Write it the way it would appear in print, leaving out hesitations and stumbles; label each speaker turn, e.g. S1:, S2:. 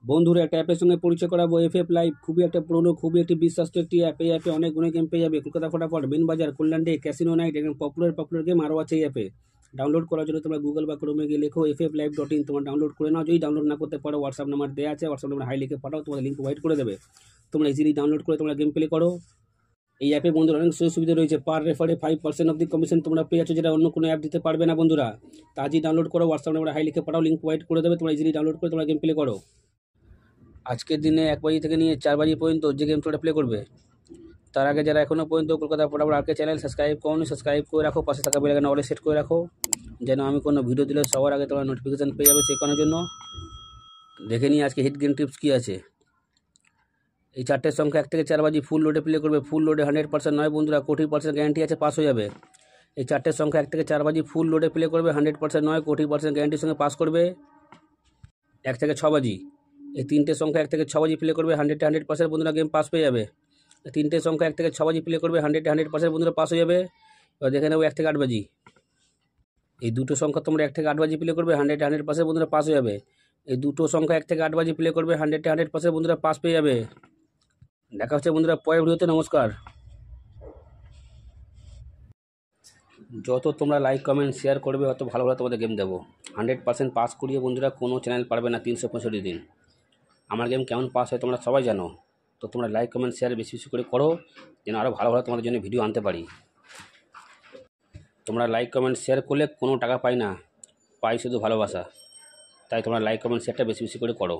S1: বন্ধুরা একটা অ্যাপের সঙ্গে পরিচয় করাবো। এফএফ লাইভ খুবই একটা পুরনো, খুবই একটি বিশ্বাস্ত একটি অ্যাপ। এই অ্যাপে অনেক গেম পেয়ে যাবে। কলকাতা ফটাফট, বিন বাজার, কল্যাণ ডে, ক্যাসিনো নাইট, এরকম পপুলার গেম আরও আছে এই অ্যাপে। ডাউনলোড করার জন্য তোমরা গুগল বা ক্রোমে গিয়ে লেখো fflive.in, তোমরা ডাউনলোড করে নাও। যদি ডাউনলোড না করতে পারো, হোয়াটসঅ্যাপ নাম্বার দেওয়া আছে, হোয়াটসঅ্যাপ নাম্বার হাই লিখে পাঠাও, তোমাদের লিঙ্ক প্রোভাইড করে দেবে। তোমরা ইজিলি ডাউনলোড করে তোমরা গেম প্লে করো। এই অ্যাপে বন্ধুরা অনেক সুযোগ সুবিধা রয়েছে। পার রেফারে 5% অব দি কমিশন তোমরা পেয়ে যাচ্ছ, যেটা অন্য কোনো অ্যাপ দিতে পারবে না বন্ধুরা। তা আজই ডাউনলোড করো, হোয়াটসঅ্যাপ নাম্বার হাই লিখে পাঠাও, লিঙ্ক প্রোভাইড করে দেবে। তোমরা ইজিলি ডাউনলোড করে তোমরা গেম প্লে করো। আজকের দিনে 1 বাজি থেকে নিয়ে 4 বাজি পর্যন্ত যে গেম তোমরা প্লে করবে, তার আগে যারা এখনও পর্যন্ত কলকাতা ফটাফট আরকে চ্যানেল সাবস্ক্রাইব করোনি, সাবস্ক্রাইব করে রাখো, পাশে থাকা বেল আইকন অলে সেট করে রাখো, যেন আমি কোনো ভিডিও দিলে সবার আগে তোমরা নোটিফিকেশান পেয়ে যাবে। শেখানোর জন্য দেখে নিই আজকে হিট গেম টিপস কী আছে। এই 4টের সংখ্যা 1 থেকে 4 বাজি ফুল লোডে প্লে করবে। ফুল লোডে 100% নয় বন্ধুরা, 40% গ্যারান্টি আছে, পাস হয়ে যাবে। এই 4টের সংখ্যা 1 থেকে 4 বাজি ফুল লোডে প্লে করবে, 100% নয়, 40% গ্যারান্টির সঙ্গে পাস করবে। 1 থেকে 6 বাজি, এই 3টে সংখ্যা 1 থেকে 6 বাজি প্লে করবে, 100% বন্ধুরা গেম পাস পেয়ে যাবে। 3টে সংখ্যা 1 থেকে 6 বাজি প্লে করবে, 100% বন্ধুরা পাস হয়ে যাবে। এবার দেখে নেবো 1 থেকে 8 বাজি। এই দুটো সংখ্যা তোমরা 1 থেকে 8 বাজি প্লে করবে, 100% বন্ধুরা পাস হয়ে যাবে। এই দুটো সংখ্যা 1 থেকে 8 বাজি প্লে করবে, 100% বন্ধুরা পাস পেয়ে যাবে। দেখা হচ্ছে বন্ধুরা পরের ভিডিওতে। নমস্কার। যত তোমরা লাইক কমেন্ট শেয়ার করবে, অত ভালো ভালো তোমাদের গেম দেবো। 100% পাস করিয়ে বন্ধুরা কোনো চ্যানেল পারবে না 365 দিন। আমার গেম কেমন পাস হয় তোমরা সবাই জানো। তো তোমরা লাইক কমেন্ট শেয়ার বেশি বেশি করে করো, যেন আরও ভালো ভালো তোমাদের জন্য ভিডিও আনতে পারি। তোমরা লাইক কমেন্ট শেয়ার করলে কোনো টাকা পাই না, পাই শুধু ভালোবাসা। তাই তোমরা লাইক কমেন্ট শেয়ারটা বেশি বেশি করে করো।